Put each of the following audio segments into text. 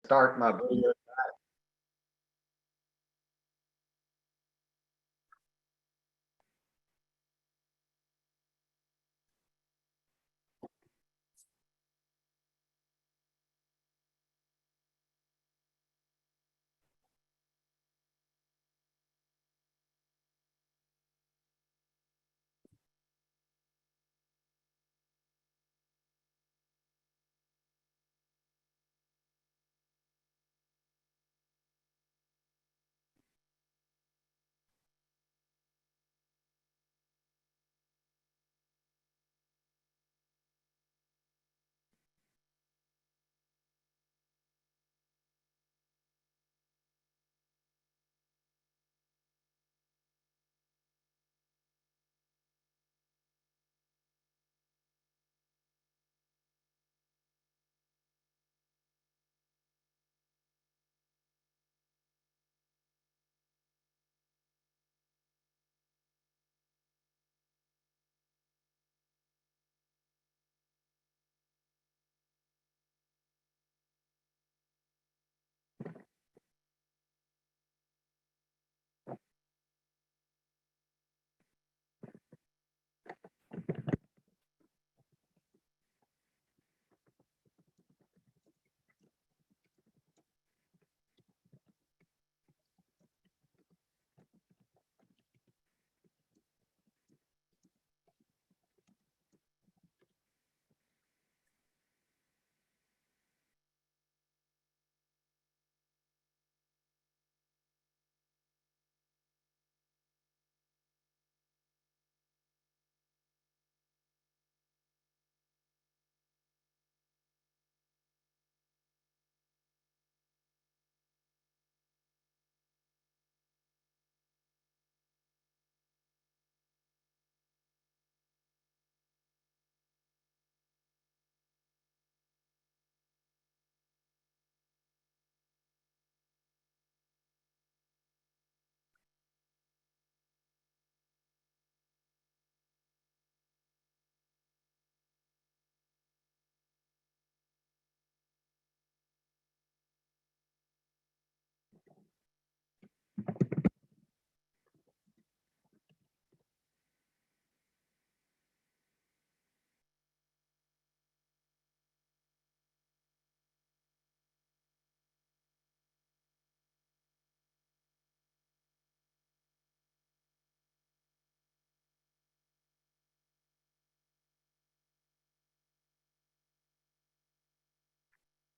start my video.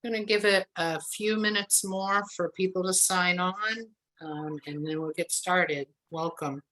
Going to give it a few minutes more for people to sign on, and then we'll get started. Welcome.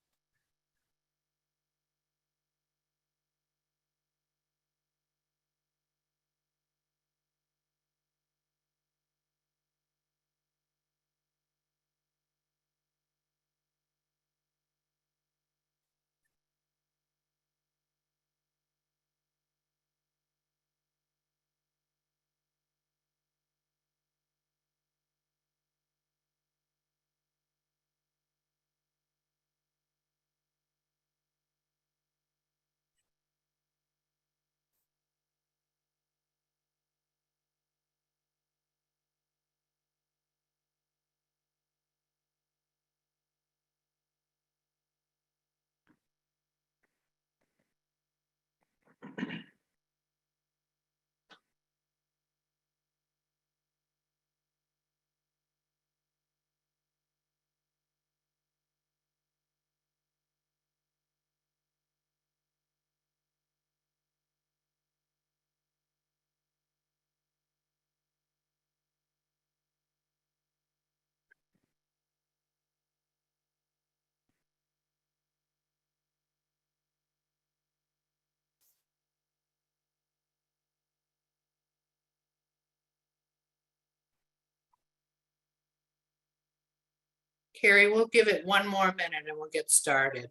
Carrie, we'll give it one more minute and we'll get started.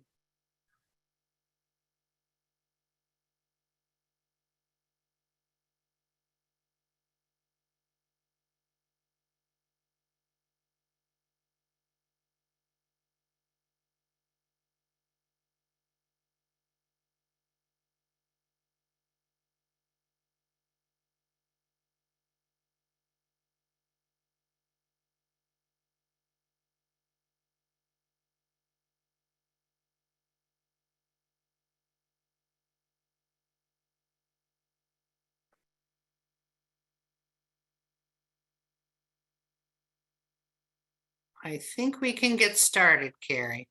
I think we can get started, Carrie.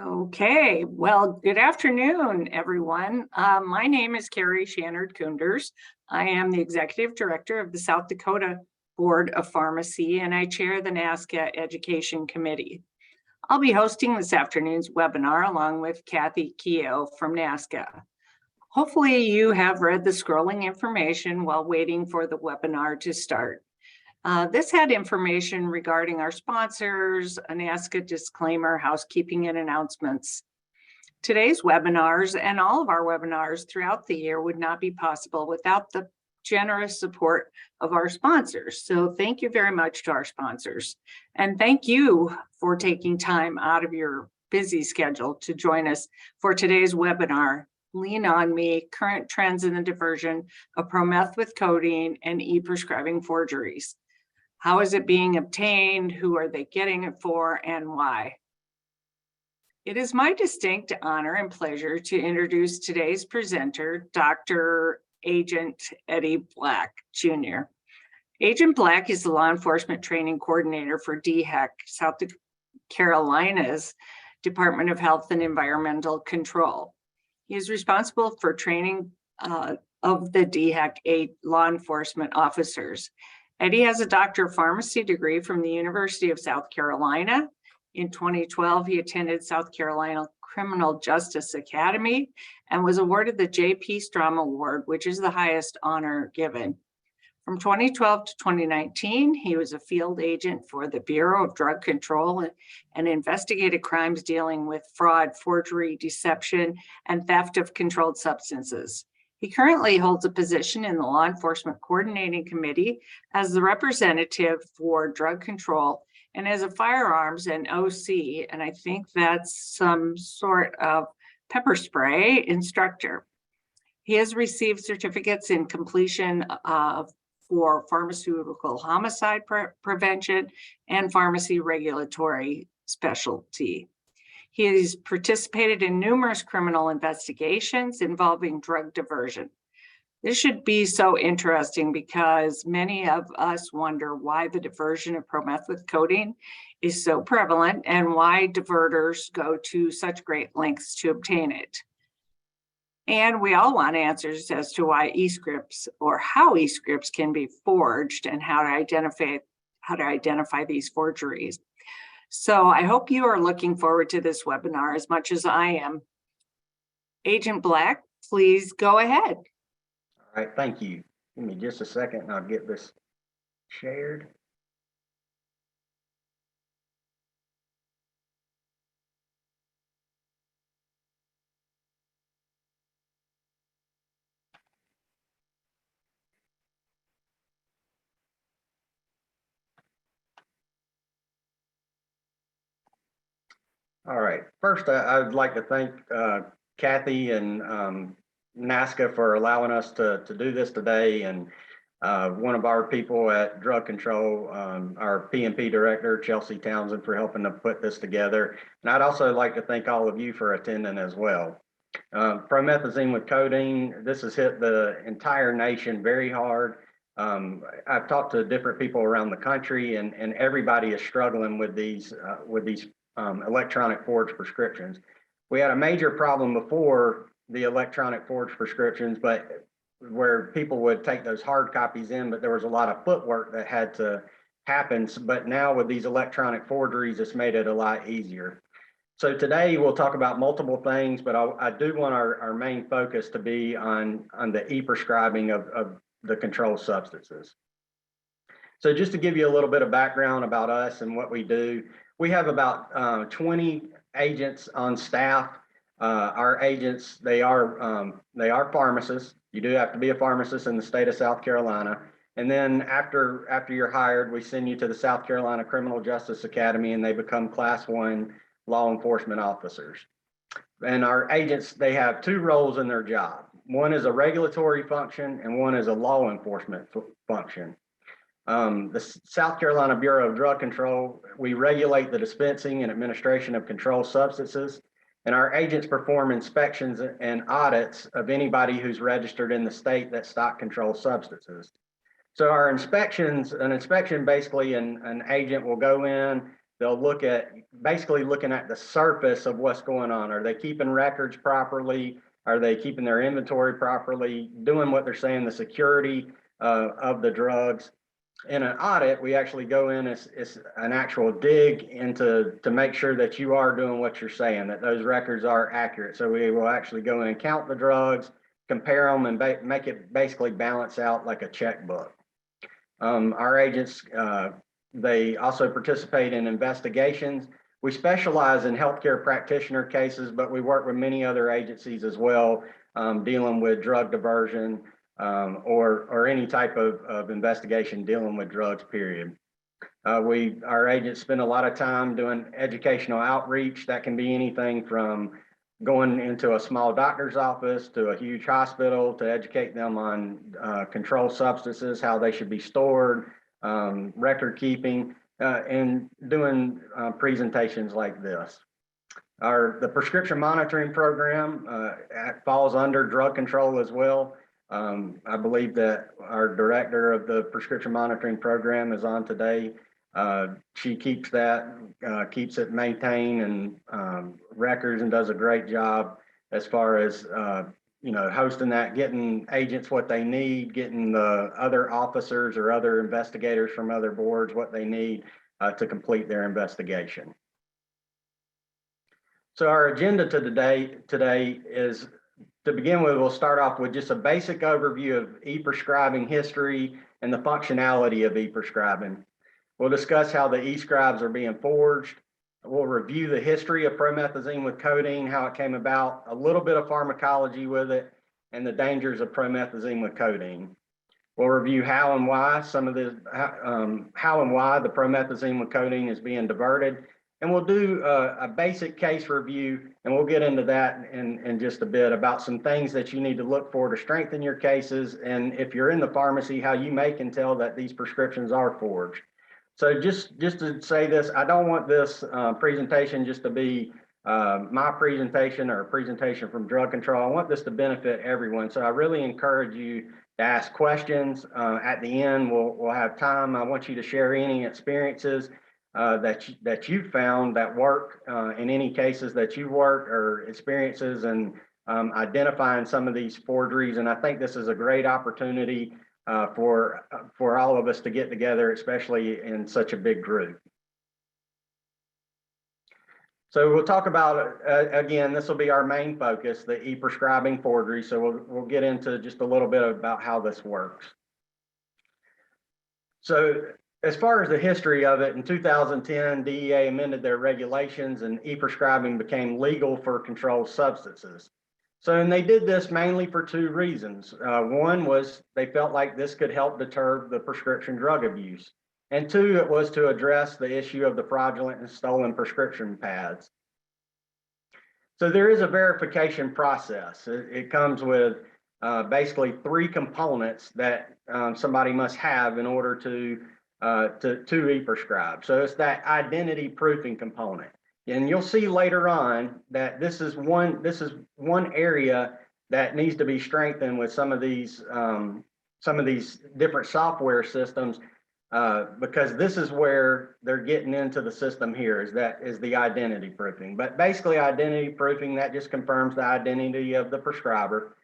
Okay, well, good afternoon, everyone. My name is Carrie Shannard-Kunders. I am the Executive Director of the South Dakota Board of Pharmacy, and I chair the NASCA Education Committee. I'll be hosting this afternoon's webinar along with Kathy Keogh from NASCA. Hopefully you have read the scrolling information while waiting for the webinar to start. This had information regarding our sponsors, a NASCA disclaimer, housekeeping and announcements. Today's webinars and all of our webinars throughout the year would not be possible without the generous support of our sponsors. So thank you very much to our sponsors. And thank you for taking time out of your busy schedule to join us for today's webinar, Lean on Me, Current Trends in the Diversion of Promethazine with Codeine and E-Prescribing Forgeries. How is it being obtained? Who are they getting it for, and why? It is my distinct honor and pleasure to introduce today's presenter, Dr. Agent Eddie Black, Jr. Agent Black is the Law Enforcement Training Coordinator for DHEC, South Carolina's Department of Health and Environmental Control. He is responsible for training of the DHEC law enforcement officers. Eddie has a Doctor of Pharmacy degree from the University of South Carolina. In 2012, he attended South Carolina Criminal Justice Academy and was awarded the J.P. Strom Award, which is the highest honor given. From 2012 to 2019, he was a field agent for the Bureau of Drug Control and investigated crimes dealing with fraud, forgery, deception, and theft of controlled substances. He currently holds a position in the Law Enforcement Coordinating Committee as the representative for drug control and as a firearms and OC, and I think that's some sort of pepper spray instructor. He has received certificates in completion for pharmaceutical homicide prevention and pharmacy regulatory specialty. He has participated in numerous criminal investigations involving drug diversion. This should be so interesting because many of us wonder why the diversion of promethazine with codeine is so prevalent and why diverters go to such great lengths to obtain it. And we all want answers as to why e-scripts or how e-scripts can be forged and how to identify these forgeries. So I hope you are looking forward to this webinar as much as I am. Agent Black, please go ahead. All right, thank you. Give me just a second and I'll get this shared. All right, first I would like to thank Kathy and NASCA for allowing us to do this today, and one of our people at Drug Control, our PMP director, Chelsea Townsend, for helping to put this together. And I'd also like to thank all of you for attending as well. Promethazine with codeine, this has hit the entire nation very hard. I've talked to different people around the country, and everybody is struggling with these electronic forged prescriptions. We had a major problem before the electronic forged prescriptions, but where people would take those hard copies in, but there was a lot of footwork that had to happen. But now with these electronic forgeries, it's made it a lot easier. So today we'll talk about multiple things, but I do want our main focus to be on the e-prescribing of the controlled substances. So just to give you a little bit of background about us and what we do, we have about 20 agents on staff. Our agents, they are pharmacists. You do have to be a pharmacist in the state of South Carolina. And then after you're hired, we send you to the South Carolina Criminal Justice Academy, and they become Class 1 law enforcement officers. And our agents, they have two roles in their job. One is a regulatory function and one is a law enforcement function. The South Carolina Bureau of Drug Control, we regulate the dispensing and administration of controlled substances, and our agents perform inspections and audits of anybody who's registered in the state that stock controlled substances. So our inspections, an inspection, basically an agent will go in, they'll look at, basically looking at the surface of what's going on. Are they keeping records properly? Are they keeping their inventory properly? Doing what they're saying, the security of the drugs. In an audit, we actually go in as an actual dig into to make sure that you are doing what you're saying, that those records are accurate. So we will actually go in and count the drugs, compare them, and make it basically balance out like a checkbook. Our agents, they also participate in investigations. We specialize in healthcare practitioner cases, but we work with many other agencies as well, dealing with drug diversion, or any type of investigation dealing with drugs, period. Our agents spend a lot of time doing educational outreach. That can be anything from going into a small doctor's office to a huge hospital to educate them on controlled substances, how they should be stored, record keeping, and doing presentations like this. The prescription monitoring program falls under drug control as well. I believe that our director of the prescription monitoring program is on today. She keeps it maintained and records, and does a great job as far as hosting that, getting agents what they need, getting the other officers or other investigators from other boards what they need to complete their investigation. So our agenda today is, to begin with, we'll start off with just a basic overview of e-prescribing history and the functionality of e-prescribing. We'll discuss how the e-scribes are being forged. We'll review the history of promethazine with codeine, how it came about, a little bit of pharmacology with it, and the dangers of promethazine with codeine. We'll review how and why how and why the promethazine with codeine is being diverted. And we'll do a basic case review, and we'll get into that in just a bit, about some things that you need to look for to strengthen your cases. And if you're in the pharmacy, how you may can tell that these prescriptions are forged. So just to say this, I don't want this presentation just to be my presentation or a presentation from drug control. I want this to benefit everyone. So I really encourage you to ask questions. At the end, we'll have time. I want you to share any experiences that you found that work in any cases that you've worked, or experiences, and identifying some of these forgeries. And I think this is a great opportunity for all of us to get together, especially in such a big group. So we'll talk about, again, this will be our main focus, the e-prescribing forgery. So we'll get into just a little bit about how this works. So as far as the history of it, in 2010, DEA amended their regulations and e-prescribing became legal for controlled substances. So, and they did this mainly for two reasons. One was they felt like this could help deter the prescription drug abuse. And two, it was to address the issue of the fraudulent and stolen prescription pads. So there is a verification process. It comes with basically three components that somebody must have in order to e-prescribe. So it's that identity proofing component. And you'll see later on that this is one area that needs to be strengthened with some of these different software systems, because this is where they're getting into the system here, is the identity proofing. But basically, identity proofing, that just confirms the identity of the prescriber.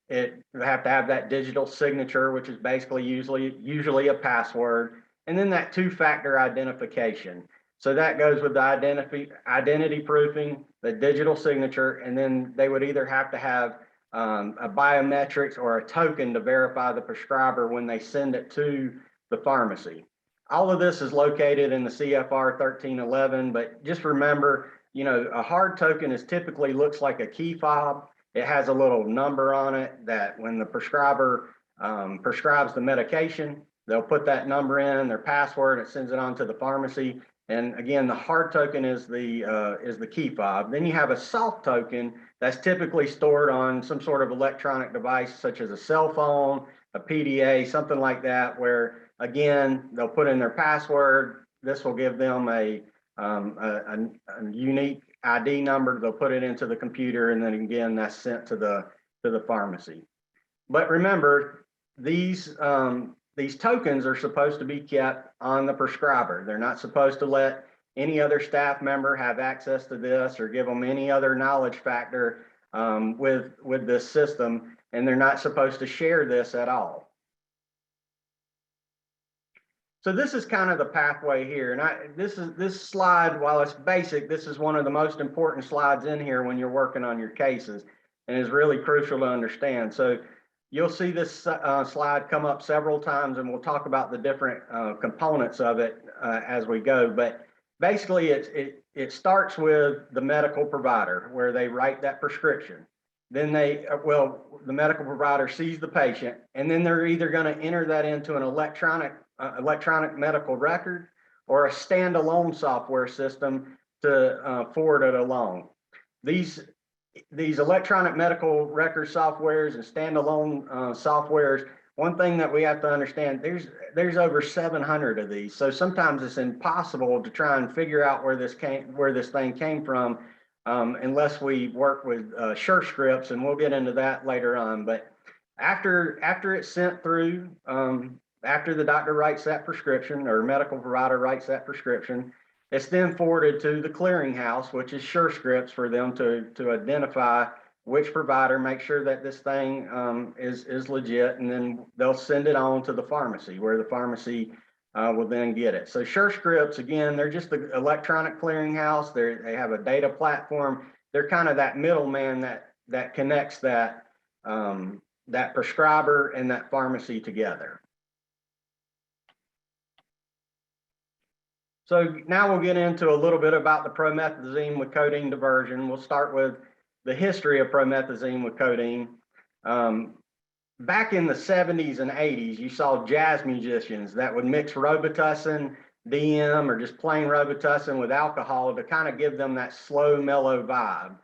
It have to have that digital signature, which is basically usually a password, and then that two-factor identification. So that goes with the identity proofing, the digital signature, and then they would either have to have a biometrics or a token to verify the prescriber when they send it to the pharmacy. All of this is located in the CFR 1311, but just remember, a hard token typically looks like a key fob. It has a little number on it that when the prescriber prescribes the medication, they'll put that number in, their password, it sends it on to the pharmacy. And again, the hard token is the key fob. Then you have a soft token that's typically stored on some sort of electronic device, such as a cell phone, a PDA, something like that, where again, they'll put in their password. This will give them a unique ID number. They'll put it into the computer, and then again, that's sent to the pharmacy. But remember, these tokens are supposed to be kept on the prescriber. They're not supposed to let any other staff member have access to this or give them any other knowledge factor with this system, and they're not supposed to share this at all. So this is kind of the pathway here, and this slide, while it's basic, this is one of the most important slides in here when you're working on your cases, and is really crucial to understand. So you'll see this slide come up several times, and we'll talk about the different components of it as we go. But basically, it starts with the medical provider, where they write that prescription. Then the medical provider sees the patient, and then they're either going to enter that into an electronic medical record or a standalone software system to forward it along. These electronic medical record softwares and standalone softwares, one thing that we have to understand, there's over 700 of these. So sometimes it's impossible to try and figure out where this thing came from unless we work with SureScripts, and we'll get into that later on. But after it's sent through, after the doctor writes that prescription or medical provider writes that prescription, it's then forwarded to the clearinghouse, which is SureScripts, for them to identify which provider, make sure that this thing is legit, and then they'll send it on to the pharmacy, where the pharmacy will then get it. So SureScripts, again, they're just the electronic clearinghouse. They have a data platform. They're kind of that middleman that connects that prescriber and that pharmacy together. So now we'll get into a little bit about the promethazine with codeine diversion. We'll start with the history of promethazine with codeine. Back in the 70s and 80s, you saw jazz musicians that would mix Robitussin, DM, or just plain Robitussin with alcohol to kind of give them that slow, mellow vibe.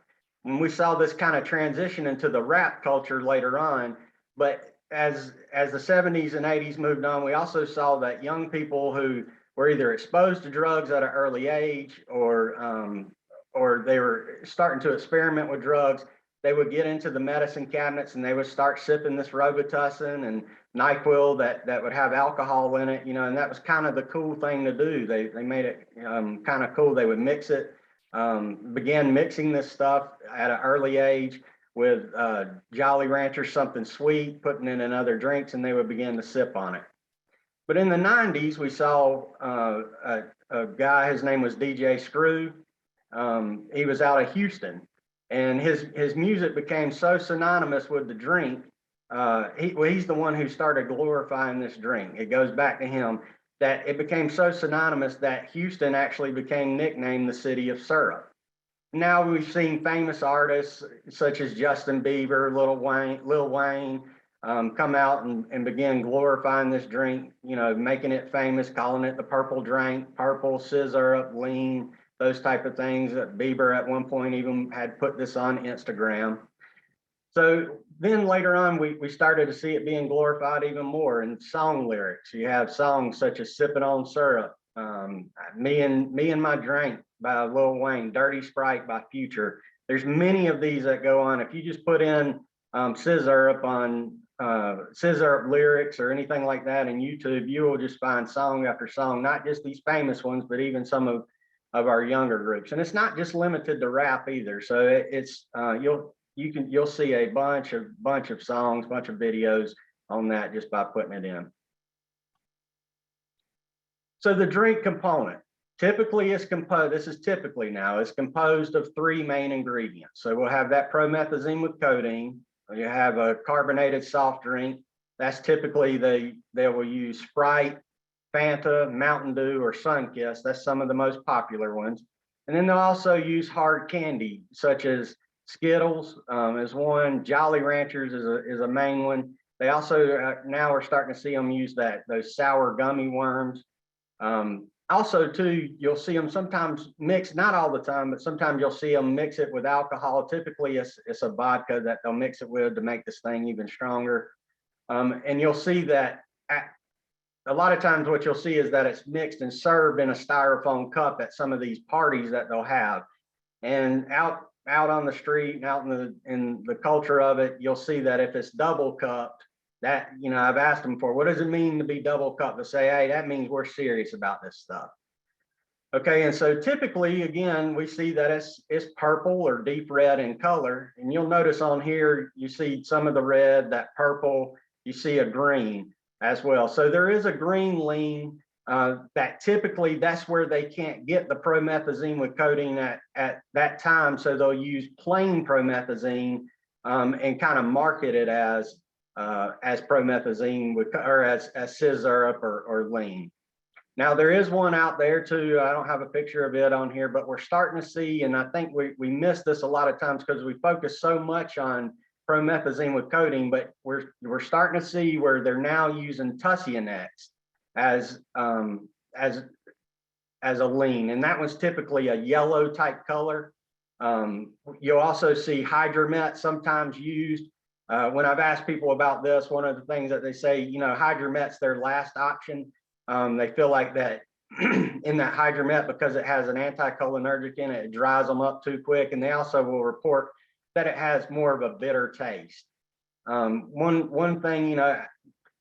And we saw this kind of transition into the rap culture later on. But as the 70s and 80s moved on, we also saw that young people who were either exposed to drugs at an early age or they were starting to experiment with drugs, they would get into the medicine cabinets and they would start sipping this Robitussin and NyQuil that would have alcohol in it, and that was kind of the cool thing to do. They made it kind of cool. They would mix it, began mixing this stuff at an early age with Jolly Rancher, something sweet, putting it in other drinks, and they would begin to sip on it. But in the 90s, we saw a guy, his name was DJ Screw. He was out of Houston, and his music became so synonymous with the drink. He's the one who started glorifying this drink. It goes back to him, that it became so synonymous that Houston actually became nicknamed the city of syrup. Now we've seen famous artists such as Justin Bieber, Lil Wayne, come out and begin glorifying this drink, making it famous, calling it the purple drink, purple, scissor, lean, those type of things. Bieber at one point even had put this on Instagram. So then later on, we started to see it being glorified even more in song lyrics. You have songs such as Sipping on Syrup, Me and My Drink by Lil Wayne, Dirty Sprite by Future. There's many of these that go on. If you just put in scissor lyrics or anything like that in YouTube, you will just find song after song, not just these famous ones, but even some of our younger groups. And it's not just limited to rap either. So it's you'll see a bunch of songs, bunch of videos on that just by putting it in. So the drink component typically is composed. This is typically now is composed of three main ingredients. So we'll have that promethazine with codeine. You have a carbonated soft drink. That's typically they will use Sprite, Fanta, Mountain Dew, or Sunkist. That's some of the most popular ones. And then they'll also use hard candy such as Skittles is one. Jolly Ranchers is a main one. They also now are starting to see them use those sour gummy worms. Also, too, you'll see them sometimes mix, not all the time, but sometimes you'll see them mix it with alcohol. Typically, it's a vodka that they'll mix it with to make this thing even stronger. And you'll see that a lot of times what you'll see is that it's mixed and served in a styrofoam cup at some of these parties that they'll have. And out on the street and out in the culture of it, you'll see that if it's double cupped, That, I've asked them for, what does it mean to be double cup? To say, hey, that means we're serious about this stuff. Okay, and so typically, again, we see that it's purple or deep red in color. And you'll notice on here, you see some of the red, that purple, you see a green as well. So there is a green lean that typically that's where they can't get the promethazine with codeine at that time. So they'll use plain promethazine and kind of market it as promethazine with, or as scissor or lean. Now, there is one out there too. I don't have a picture of it on here, but we're starting to see, and I think we miss this a lot of times because we focus so much on promethazine with codeine, but we're starting to see where they're now using Tussianex as a lean, and that was typically a yellow type color. You'll also see Hydromet sometimes used. When I've asked people about this, one of the things that they say, Hydromet's their last option. They feel like that in that Hydromet, because it has an anticholinergic in it, it dries them up too quick. And they also will report that it has more of a bitter taste. One thing,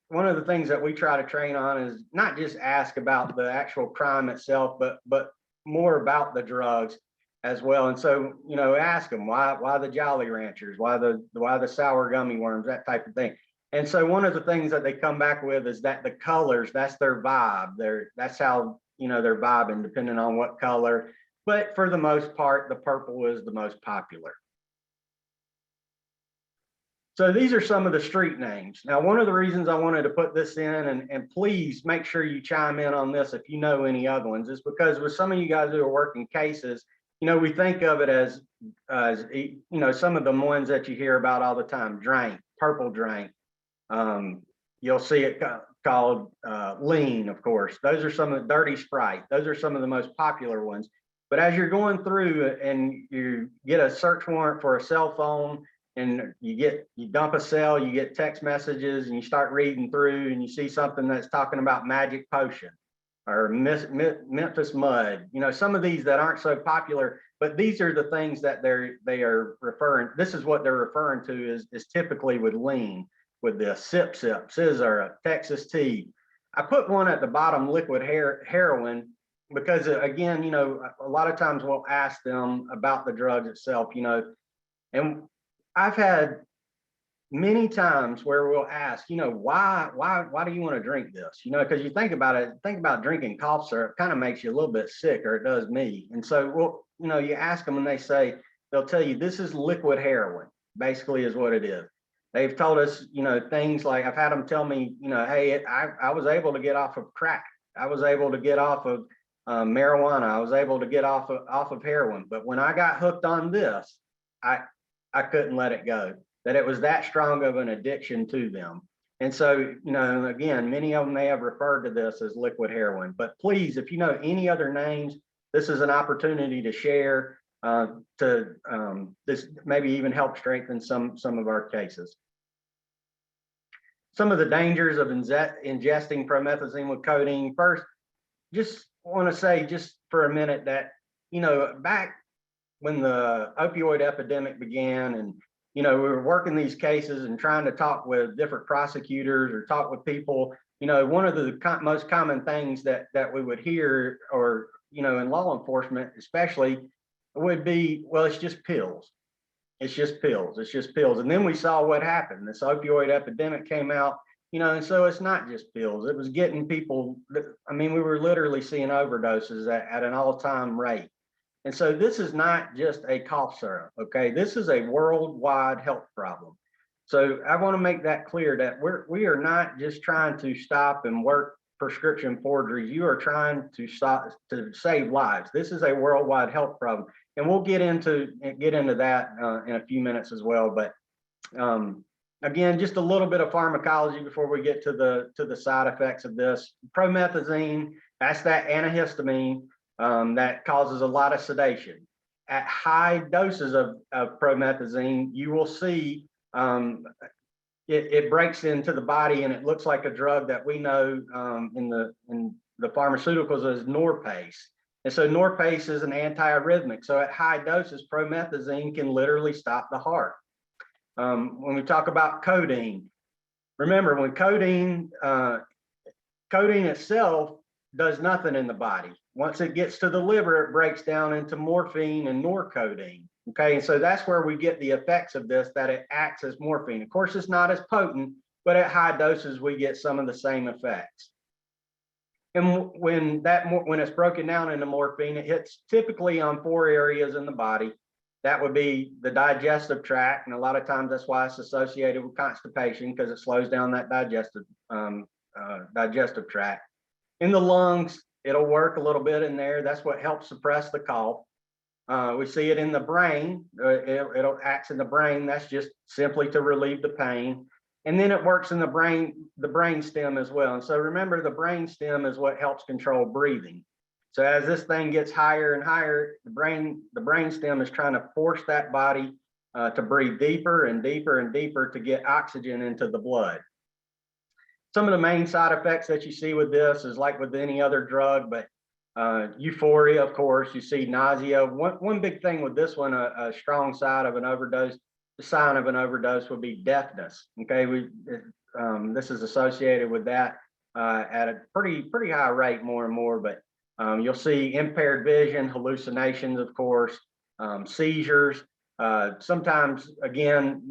one of the things that we try to train on is not just ask about the actual crime itself, but more about the drugs as well. And so, ask them why the Jolly Ranchers, why the sour gummy worms, that type of thing. And so one of the things that they come back with is that the colors, that's their vibe. That's how, they're vibing, depending on what color. But for the most part, the purple is the most popular. So these are some of the street names. Now, one of the reasons I wanted to put this in, and please make sure you chime in on this if you know any other ones, is because with some of you guys who are working cases, we think of it as some of the ones that you hear about all the time: drank, purple drank. You'll see it called lean, of course. Those are some of the dirty Sprite. Those are some of the most popular ones. But as you're going through and you get a search warrant for a cell phone, and you dump a cell, you get text messages, and you start reading through, and you see something that's talking about magic potion or Memphis mud. Some of these that aren't so popular, but these are the things that they are referring. This is what they're referring to is typically with lean. With the sip, scissor, Texas tea. I put one at the bottom, liquid heroin, because again, a lot of times we'll ask them about the drugs itself, and I've had many times where we'll ask, why do you want to drink this? Because you think about drinking cough syrup, kind of makes you a little bit sick, or it does me. And so, you ask them and they'll tell you this is liquid heroin, basically is what it is. They've told us, things like, I've had them tell me, hey, I was able to get off of crack. I was able to get off of marijuana. I was able to get off of heroin. But when I got hooked on this, I couldn't let it go, that it was that strong of an addiction to them. And so, again, many of them may have referred to this as liquid heroin. But please, if you know any other names, this is an opportunity to share, this maybe even help strengthen some of our cases. Some of the dangers of ingesting promethazine with codeine. First, just want to say just for a minute that, back when the opioid epidemic began, and, we were working these cases and trying to talk with different prosecutors or talk with people, one of the most common things that we would hear, or, in law enforcement especially, would be, well, it's just pills. It's just pills. It's just pills. And then we saw what happened. This opioid epidemic came out, and so it's not just pills. It was getting people, we were literally seeing overdoses at an all-time rate. And so this is not just a cough syrup, okay? This is a worldwide health problem. So I want to make that clear that we are not just trying to stop and work prescription forgeries. You are trying to save lives. This is a worldwide health problem. And we'll get into that in a few minutes as well. But again, just a little bit of pharmacology before we get to the side effects of this. Promethazine, that's that antihistamine that causes a lot of sedation. At high doses of promethazine, you will see it breaks into the body, and it looks like a drug that we know in the pharmaceuticals as Norpace. And so Norpace is an antiarrhythmic. So at high doses, promethazine can literally stop the heart. When we talk about codeine, Remember, when codeine itself does nothing in the body. Once it gets to the liver, it breaks down into morphine and norcodeine. Okay, and so that's where we get the effects of this, that it acts as morphine. Of course, it's not as potent, but at high doses, we get some of the same effects. And when it's broken down into morphine, it hits typically on 4 areas in the body. That would be the digestive tract, and a lot of times that's why it's associated with constipation, because it slows down that digestive tract. In the lungs, it'll work a little bit in there. That's what helps suppress the cough. We see it in the brain. It'll act in the brain. That's just simply to relieve the pain. And then it works in the brain stem as well. And so remember, the brain stem is what helps control breathing. So as this thing gets higher and higher, the brain stem is trying to force that body to breathe deeper and deeper and deeper to get oxygen into the blood. Some of the main side effects that you see with this is like with any other drug, but euphoria, of course, you see nausea. One big thing with this one, a strong side of an overdose, the sign of an overdose would be deafness. Okay, this is associated with that at a pretty high rate, more and more. But you'll see impaired vision, hallucinations, of course, seizures. Sometimes, again,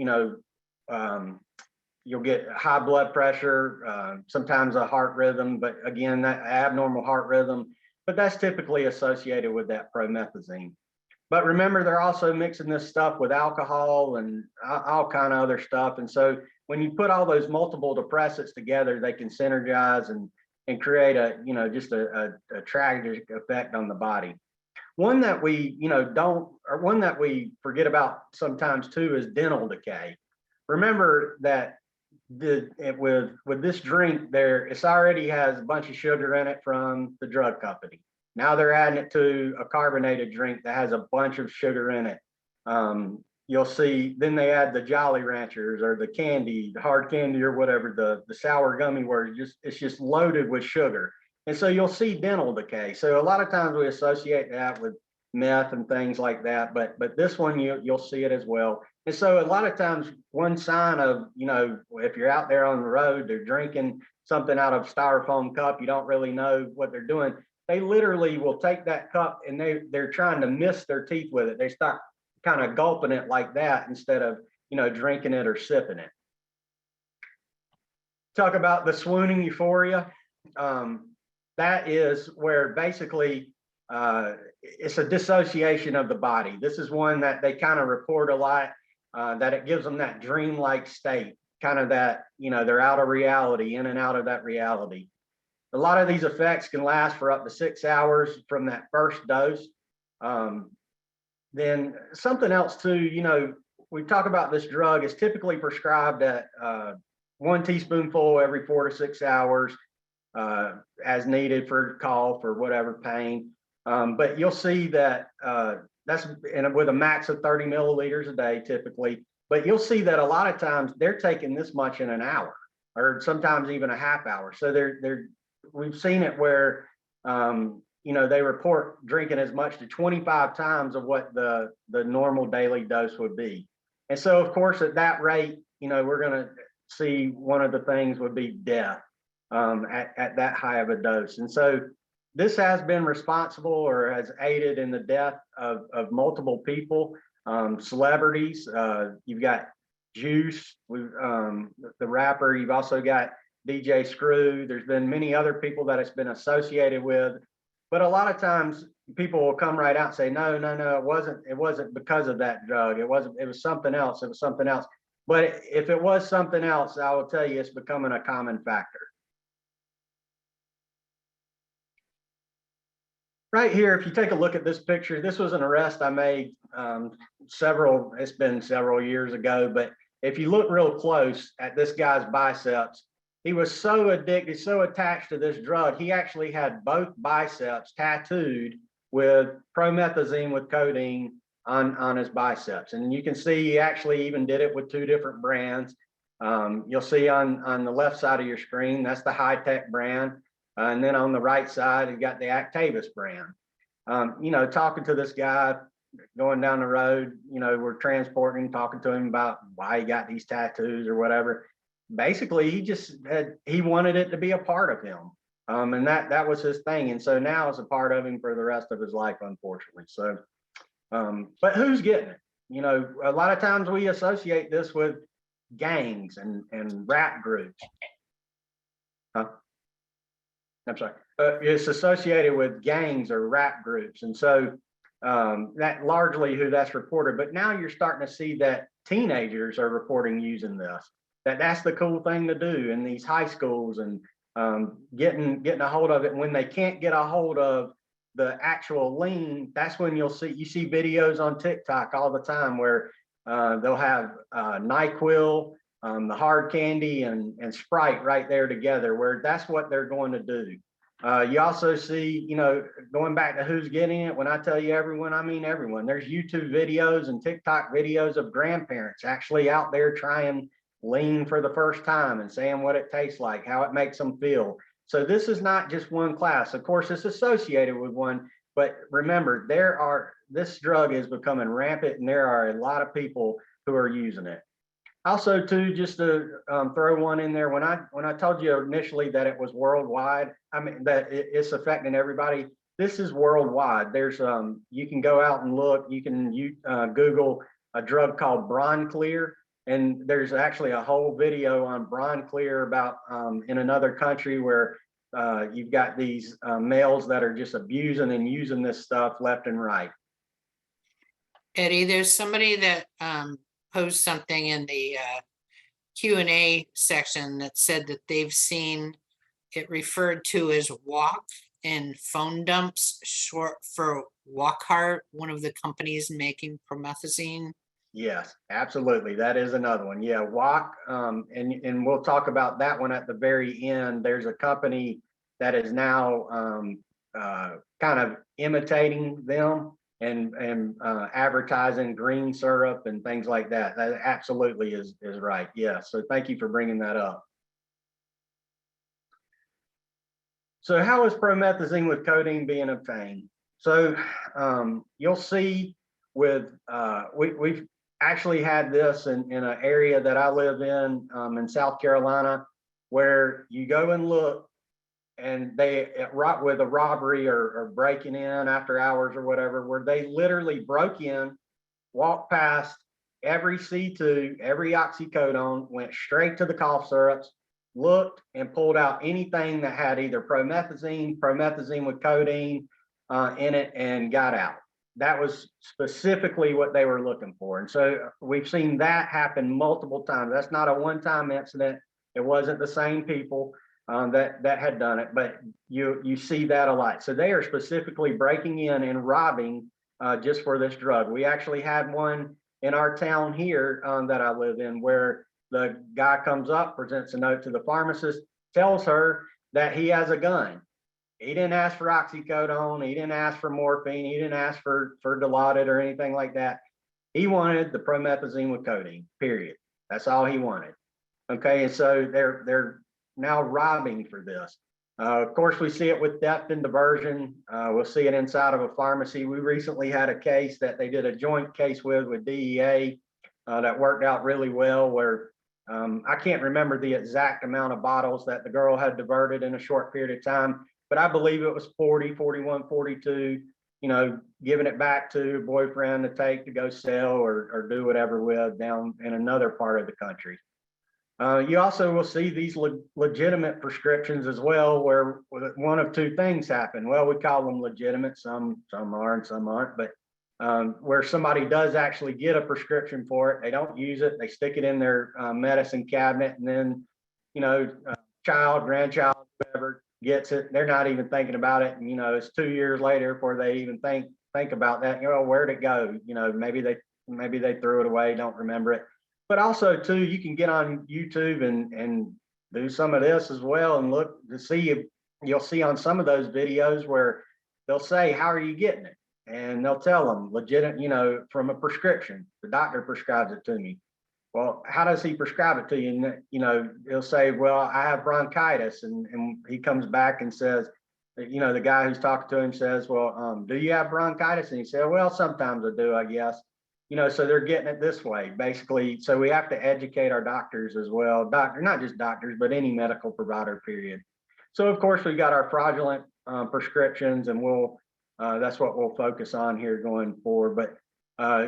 you'll get high blood pressure, sometimes a heart rhythm, but again, that abnormal heart rhythm. But that's typically associated with that promethazine. But remember, they're also mixing this stuff with alcohol and all kind of other stuff. And so when you put all those multiple depressants together, they can synergize and create just a tragic effect on the body. One that we one that we forget about sometimes too is dental decay. Remember that with this drink it already has a bunch of sugar in it from the drug company. Now they're adding it to a carbonated drink that has a bunch of sugar in it. You'll see, then they add the Jolly Ranchers or the candy, the hard candy or whatever, the sour gummy words, it's just loaded with sugar. And so you'll see dental decay. So a lot of times we associate that with meth and things like that, but this one you'll see it as well. And so a lot of times one sign of, if you're out there on the road, they're drinking something out of styrofoam cup, you don't really know what they're doing. They literally will take that cup and they're trying to mist their teeth with it. They start kind of gulping it like that instead of, drinking it or sipping it. Talk about the swooning euphoria. That is where basically it's a dissociation of the body. This is one that they kind of report a lot, that it gives them that dreamlike state, kind of that, they're out of reality, in and out of that reality. A lot of these effects can last for up to 6 hours from that first dose. Then something else too, we talk about this drug is typically prescribed at 1 teaspoonful every 4 to 6 hours as needed for cough or whatever pain. But you'll see that that's with a max of 30 milliliters a day typically. But you'll see that a lot of times they're taking this much in an hour or sometimes even a half hour. So we've seen it where, they report drinking as much to 25 times of what the normal daily dose would be. And so, of course, at that rate, we're going to see one of the things would be death at that high of a dose. And so this has been responsible or has aided in the death of multiple people, celebrities. You've got Juice, the rapper. You've also got DJ Screw. There's been many other people that it's been associated with, but a lot of times people will come right out and say, no, it wasn't because of that drug. It was something else. It was something else. But if it was something else, I will tell you, it's becoming a common factor. Right here, if you take a look at this picture, this was an arrest I made it's been several years ago, but if you look real close at this guy's biceps, he was so addicted, so attached to this drug, he actually had both biceps tattooed with promethazine with codeine on his biceps. And you can see he actually even did it with 2 different brands. You'll see on the left side of your screen, that's the high-tech brand. And then on the right side, you got the Actavis brand. Talking to this guy, going down the road, we're transporting, talking to him about why he got these tattoos or whatever. basically he wanted it to be a part of him. And that was his thing. And so now it's a part of him for the rest of his life, unfortunately. So, but who's getting it? You know, a lot of times we associate this with gangs and rap groups. Huh? I'm sorry. It's associated with gangs or rap groups. And so that largely who that's reported. But now you're starting to see that teenagers are reporting using this. That's the cool thing to do in these high schools, and getting a hold of it. When they can't get a hold of the actual lean, that's when you see videos on TikTok all the time where they'll have NyQuil, the hard candy, and Sprite right there together, where that's what they're going to do. You also see, you know, going back to who's getting it. When I tell you everyone, I mean everyone. There's YouTube videos and TikTok videos of grandparents actually out there trying lean for the first time and saying what it tastes like, how it makes them feel. So this is not just one class. Of course, it's associated with one, but remember, this drug is becoming rampant, and there are a lot of people who are using it. Also, too, just to throw one in there, when I told you initially that it was worldwide, I mean that it's affecting everybody. This is worldwide. There's you can go out and look. You can Google a drug called Bronclear, and there's actually a whole video on Bronclear about in another country where you've got these males that are just abusing and using this stuff left and right. Eddie, there's somebody that posed something in the Q&A section that said that they've seen it referred to as walk and phone dumps, short for Walkhart, one of the companies making promethazine. Yes, absolutely. That is another one. Yeah, walk. And we'll talk about that one at the very end. There's a company that is now kind of imitating them and advertising green syrup and things like that. That absolutely is right. Yeah. So thank you for bringing that up. So how is promethazine with codeine being obtained? So you'll see with we've actually had this in an area that I live in South Carolina, where you go and look, and they with a robbery or breaking in after hours or whatever, where they literally broke in, walked past every C2, every oxycodone, went straight to the cough syrups, looked and pulled out anything that had either promethazine with codeine in it, and got out. That was specifically what they were looking for. And so we've seen that happen multiple times. That's not a one-time incident. It wasn't the same people that had done it, but you see that a lot. So they are specifically breaking in and robbing just for this drug. We actually had one in our town here that I live in, where the guy comes up, presents a note to the pharmacist, tells her that he has a gun. He didn't ask for oxycodone. He didn't ask for morphine. He didn't ask for Dilaudid or anything like that. He wanted the promethazine with codeine, period. That's all he wanted. Okay, and so they're now robbing for this. Of course, we see it with theft and diversion. We'll see it inside of a pharmacy. We recently had a case that they did a joint case with DEA that worked out really well, where I can't remember the exact amount of bottles that the girl had diverted in a short period of time, but I believe it was 40, 41, 42, you know, giving it back to a boyfriend to take to go sell or do whatever with down in another part of the country. You also will see these legitimate prescriptions as well, where one of two things happen. Well, we call them legitimate, some are and some aren't, but where somebody does actually get a prescription for it, they don't use it, they stick it in their medicine cabinet, and then, you know, child, grandchild, whoever gets it, they're not even thinking about it, and you know, it's 2 years later before they even think about that. You know, where'd it go? You know, maybe they threw it away, don't remember it. But also too, you can get on YouTube and do some of this as well, and look to see if you'll see on some of those videos where they'll say, how are you getting it? And they'll tell them legit, you know, from a prescription. The doctor prescribes it to me. Well, how does he prescribe it to you? And, you know, he'll say, well, I have bronchitis. And he comes back and says, you know, the guy who's talking to him says, well, do you have bronchitis? And he said, well, sometimes I do, I guess. so they're getting it this way, basically. So we have to educate our doctors as well, not just doctors, but any medical provider, period. So of course, we've got our fraudulent prescriptions, and that's what we'll focus on here going forward. But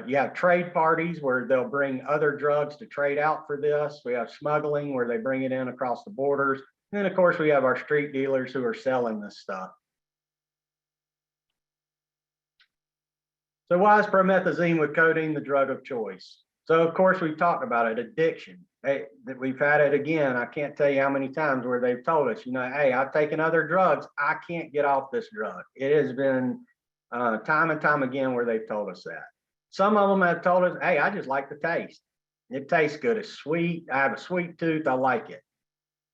you have trade parties where they'll bring other drugs to trade out for this. We have smuggling where they bring it in across the borders. And then of course, we have our street dealers who are selling this stuff. So why is promethazine with codeine the drug of choice? So of course, we've talked about it, addiction. That we've had it again. I can't tell you how many times where they've told us, hey, I've taken other drugs. I can't get off this drug. It has been time and time again where they've told us that. Some of them have told us, hey, I just like the taste. It tastes good. It's sweet. I have a sweet tooth. I like it.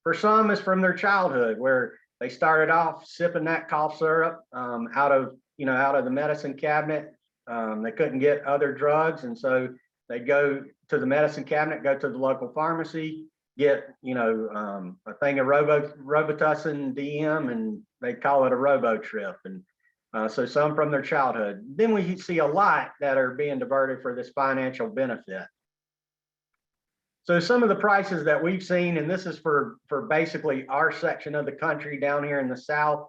For some, it's from their childhood where they started off sipping that cough syrup out of the medicine cabinet. They couldn't get other drugs, and so they go to the medicine cabinet, go to the local pharmacy, get a thing of Robitussin DM, and they call it a Robotrip. And so some from their childhood. Then we see a lot that are being diverted for this financial benefit. So some of the prices that we've seen, and this is for basically our section of the country down here in the South.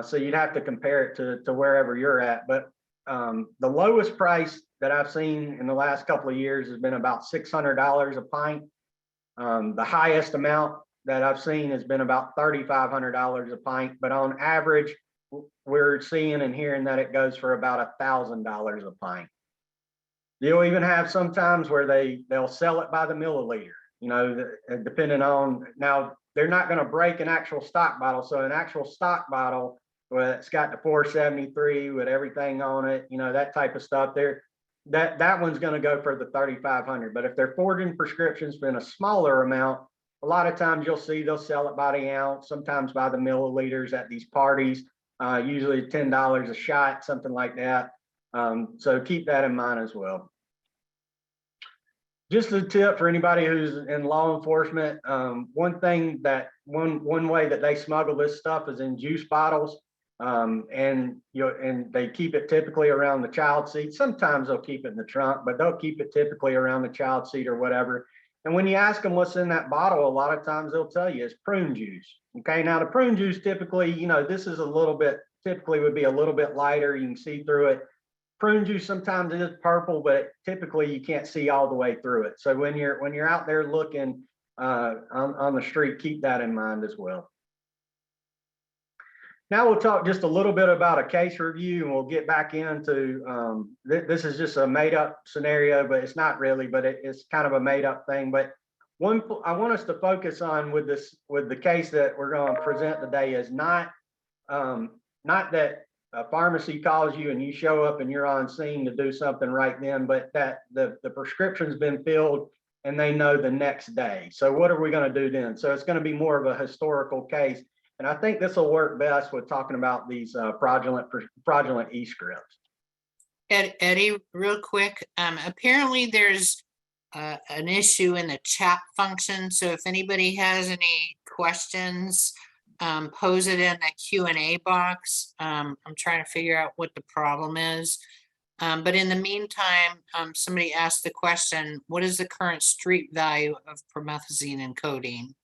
So you'd have to compare it to wherever you're at. But the lowest price that I've seen in the last couple of years has been about $600 a pint. The highest amount that I've seen has been about $3,500 a pint, but on average, we're seeing and hearing that it goes for about $1,000 a pint. You'll even have sometimes where they'll sell it by the milliliter, depending on, now they're not going to break an actual stock bottle. So an actual stock bottle, well, it's got the 473 with everything on it, that type of stuff there. That one's going to go for the 3,500. But if they're forging prescriptions in a smaller amount, a lot of times you'll see they'll sell it by the ounce, sometimes by the milliliters at these parties, usually $10 a shot, something like that. So keep that in mind as well. Just a tip for anybody who's in law enforcement. One way that they smuggle this stuff is in juice bottles. And they keep it typically around the child seat. Sometimes they'll keep it in the trunk, but they'll keep it typically around the child seat or whatever. And when you ask them what's in that bottle, a lot of times they'll tell you it's prune juice. Okay, now the prune juice typically, this is typically would be a little bit lighter. You can see through it. Prune juice sometimes is purple, but typically you can't see all the way through it. So when you're out there looking on the street, keep that in mind as well. Now we'll talk just a little bit about a case review, and we'll get back into this is just a made up scenario, but it's not really, but it's kind of a made up thing. But one I want us to focus on with the case that we're going to present today is not that a pharmacy calls you and you show up and you're on scene to do something right then, but that the prescription's been filled and they know the next day. So what are we going to do then? So it's going to be more of a historical case. And I think this will work best with talking about these fraudulent e-scripts. Eddie, real quick, apparently there's an issue in the chat function. So if anybody has any questions, pose it in the Q&A box. I'm trying to figure out what the problem is. But in the meantime, somebody asked the question, what is the current street value of promethazine and codeine?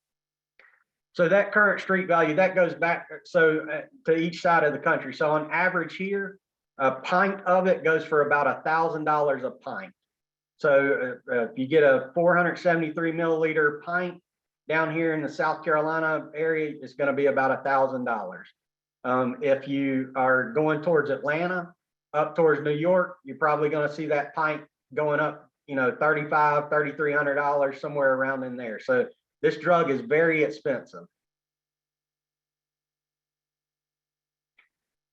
So that current street value, that goes back to each side of the country. So on average here, a pint of it goes for about $1,000 a pint. So if you get a 473 milliliter pint down here in the South Carolina area, it's going to be about $1,000. If you are going towards Atlanta, up towards New York, you're probably going to see that pint going up, $3,500, $3,300, somewhere around in there. So this drug is very expensive.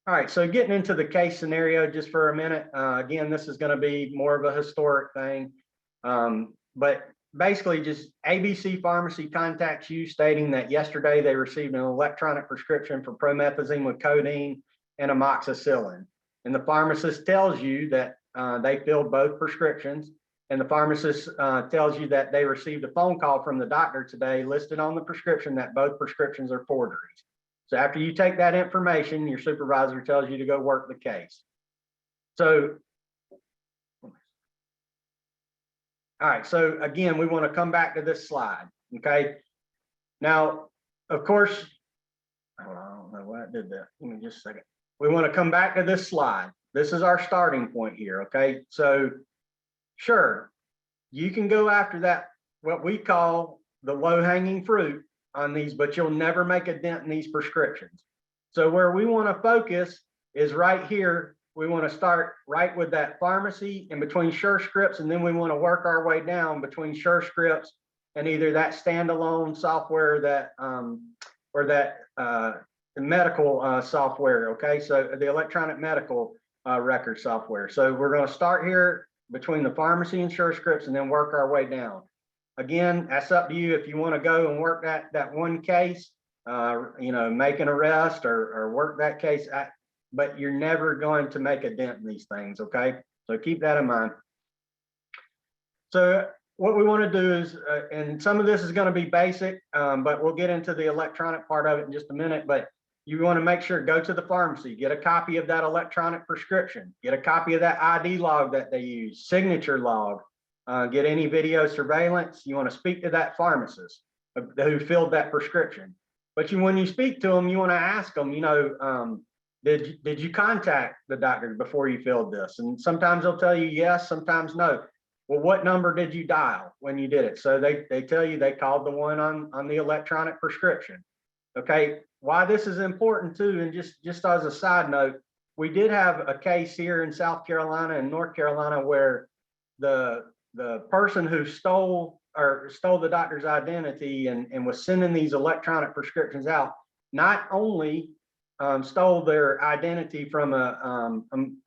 All right, so getting into the case scenario just for a minute. Again, this is going to be more of a historic thing. But basically just ABC Pharmacy contacts you stating that yesterday they received an electronic prescription for promethazine with codeine and amoxicillin. And the pharmacist tells you that they filled both prescriptions. And the pharmacist tells you that they received a phone call from the doctor today listed on the prescription that both prescriptions are forgeries. So after you take that information, your supervisor tells you to go work the case. So All right, so again, we want to come back to this slide, okay? Now, of course, hold on, I don't know why I did that. Give me just a second. We want to come back to this slide. This is our starting point here, okay? So sure, you can go after that, what we call the low-hanging fruit on these, but you'll never make a dent in these prescriptions. So where we want to focus is right here. We want to start right with that pharmacy and between SureScripts, and then we want to work our way down between SureScripts and either that standalone software that or that the medical software. Okay, so the electronic medical record software. So we're going to start here between the pharmacy and SureScripts and then work our way down. Again, that's up to you if you want to go and work that one case, you know, make an arrest or work that case, but you're never going to make a dent in these things, okay? So keep that in mind. So what we want to do is, and some of this is going to be basic, but we'll get into the electronic part of it in just a minute, but you want to make sure, go to the pharmacy, get a copy of that electronic prescription, get a copy of that ID log that they use, signature log, get any video surveillance. You want to speak to that pharmacist who filled that prescription. But when you speak to them, you want to ask them, you know, did you contact the doctor before you filled this? And sometimes they'll tell you yes, sometimes no. Well, what number did you dial when you did it? So they tell you they called the one on the electronic prescription. Okay, why this is important too, and just as a side note, we did have a case here in South Carolina and North Carolina where the person who stole the doctor's identity and was sending these electronic prescriptions out, not only stole their identity from a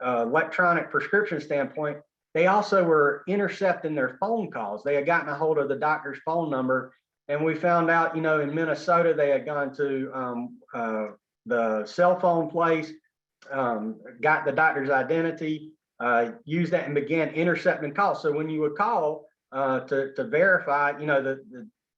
electronic prescription standpoint, they also were intercepting their phone calls. They had gotten a hold of the doctor's phone number, and we found out, you know, in Minnesota, they had gone to the cell phone place, got the doctor's identity, used that and began intercepting calls. So when you would call to verify, you know,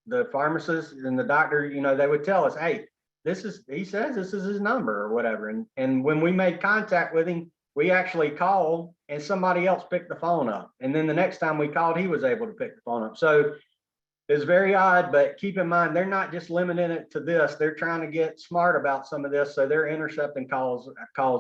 the pharmacist and the doctor, you know, they would tell us, hey, he says this is his number or whatever. And when we made contact with him, we actually called and somebody else picked the phone up. And then the next time we called, he was able to pick the phone up. So it's very odd, but keep in mind, they're not just limiting it to this. They're trying to get smart about some of this. So they're intercepting calls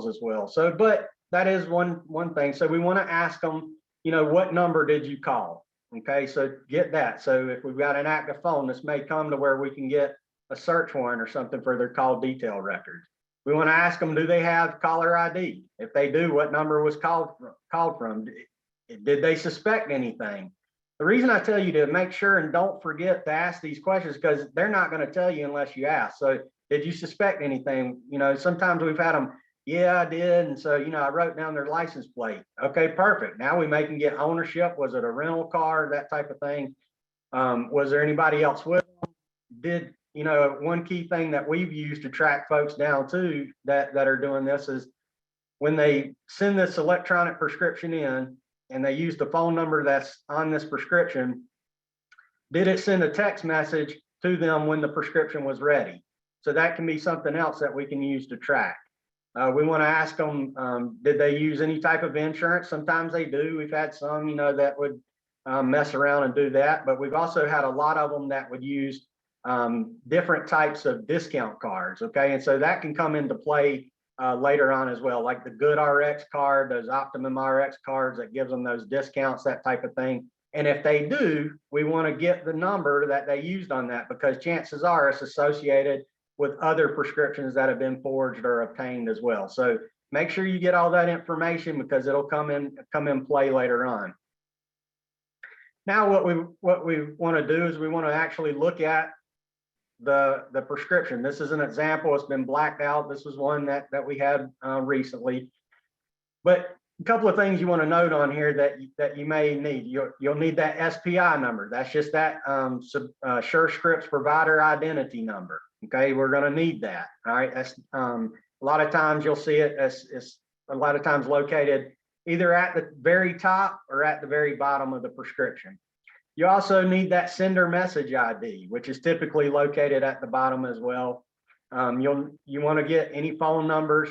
as well. So, but that is one thing. So we want to ask them, you know, what number did you call? Okay, so get that. So if we've got an active phone, this may come to where we can get a search warrant or something for their call detail records. We want to ask them, do they have caller ID? If they do, what number was called from? Did they suspect anything? The reason I tell you to make sure and don't forget to ask these questions, because they're not going to tell you unless you ask. So did you suspect anything? You know, sometimes we've had them, yeah, I did. And so, you know, I wrote down their license plate. Okay, perfect. Now we may can get ownership. Was it a rental car, that type of thing? Was there anybody else with them? You know, one key thing that we've used to track folks down too that are doing this is when they send this electronic prescription in and they use the phone number that's on this prescription, did it send a text message to them when the prescription was ready? So that can be something else that we can use to track. We want to ask them, did they use any type of insurance? Sometimes they do. We've had some, you know, that would mess around and do that, but we've also had a lot of them that would use different types of discount cards. Okay, and so that can come into play later on as well, like the Good RX card, those Optimum RX cards that gives them those discounts, that type of thing. And if they do, we want to get the number that they used on that, because chances are it's associated with other prescriptions that have been forged or obtained as well. So make sure you get all that information, because it'll come in play later on. Now what we want to do is we want to actually look at the prescription. This is an example. It's been blacked out. This was one that we had recently. But a couple of things you want to note on here that you may need. You'll need that SPI number. That's just that SureScripts provider identity number. Okay, we're going to need that. All right. That's a lot of times you'll see it as a lot of times located either at the very top or at the very bottom of the prescription. You also need that sender message ID, which is typically located at the bottom as well. You want to get any phone numbers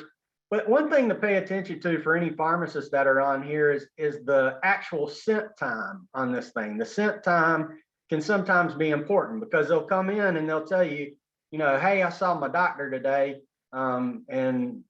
But one thing to pay attention to for any pharmacists that are on here is the actual scent time on this thing. The scent time can sometimes be important because they'll come in and they'll tell you, hey, I saw my doctor today, and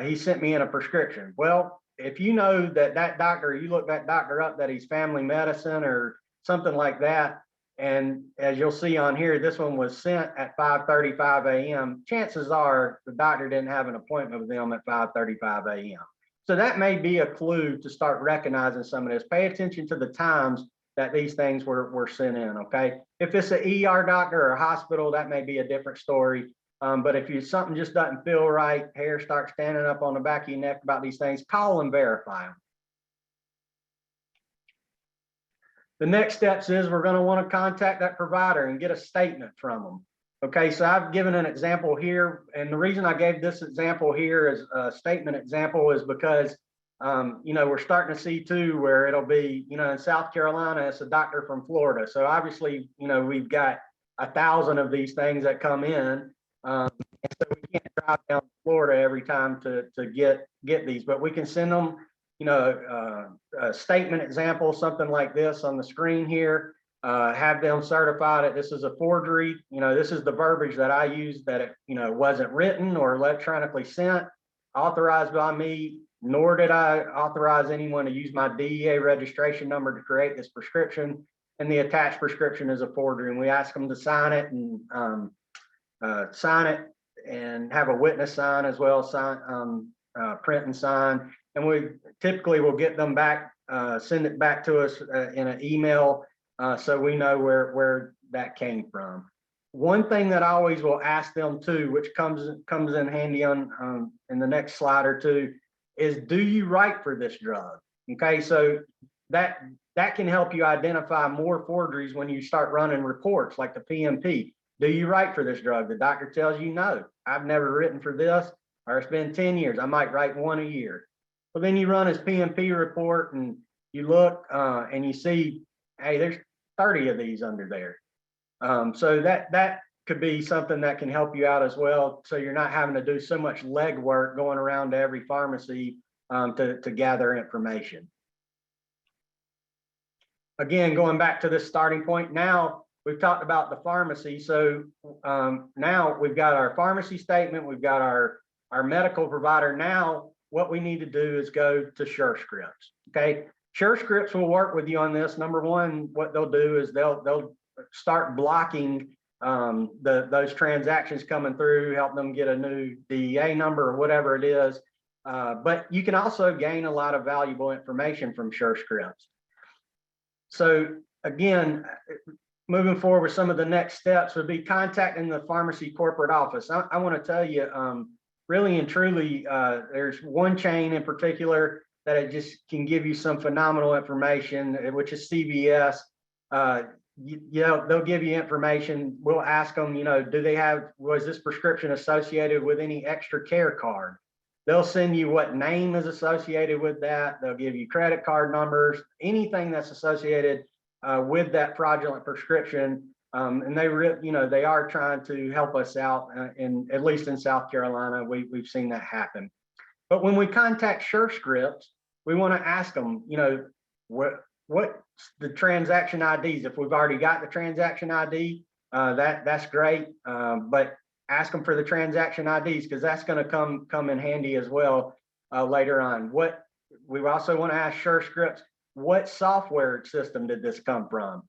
he sent me in a prescription. Well, if you know that doctor, you look that doctor up, that he's family medicine or something like that, and as you'll see on here, this one was sent at 5:35 a.m. Chances are the doctor didn't have an appointment with them at 5:35 a.m. So that may be a clue to start recognizing some of this. Pay attention to the times that these things were sent in, okay? If it's an ER doctor or a hospital, that may be a different story. But if something just doesn't feel right, hair starts standing up on the back of your neck about these things, call and verify them. The next steps is we're going to want to contact that provider and get a statement from them. Okay, so I've given an example here, and the reason I gave this example here as a statement example is because we're starting to see too where it'll be, in South Carolina, it's a doctor from Florida. So obviously, we've got 1,000 of these things that come in. And so we can't drive down to Florida every time to get these, but we can send them, a statement example, something like this on the screen here, have them certify that this is a forgery. This is the verbiage that I used, that it, wasn't written or electronically sent, authorized by me, nor did I authorize anyone to use my DEA registration number to create this prescription. And the attached prescription is a forgery. And we ask them to sign it and have a witness sign as well, print and sign. And we typically will get them back, send it back to us in an email, so we know where that came from. One thing that I always will ask them too, which comes in handy on in the next slide or two, is do you write for this drug? Okay, so that can help you identify more forgeries when you start running reports like the PMP. Do you write for this drug? The doctor tells you, no, I've never written for this, or it's been 10 years. I might write one a year. Well, then you run his PMP report and you look and you see, hey, there's 30 of these under there. So that could be something that can help you out as well. So you're not having to do so much legwork going around to every pharmacy to gather information. Again, going back to this starting point, now we've talked about the pharmacy. So now we've got our pharmacy statement, we've got our medical provider. Now what we need to do is go to SureScripts. Okay, SureScripts will work with you on this. Number one, what they'll do is they'll start blocking those transactions coming through, help them get a new DEA number or whatever it is. But you can also gain a lot of valuable information from SureScripts. So again, moving forward with some of the next steps would be contacting the pharmacy corporate office. I want to tell you, really and truly, there's one chain in particular that it just can give you some phenomenal information, which is CVS. They'll give you information. We'll ask them, was this prescription associated with any extra care card? They'll send you what name is associated with that. They'll give you credit card numbers, anything that's associated with that fraudulent prescription. And they are trying to help us out, at least in South Carolina, we've seen that happen. But when we contact SureScripts, we want to ask them, what's the transaction IDs? If we've already got the transaction ID, that's great. But ask them for the transaction IDs, because that's going to come in handy as well later on. We also want to ask SureScripts, what software system did this come from?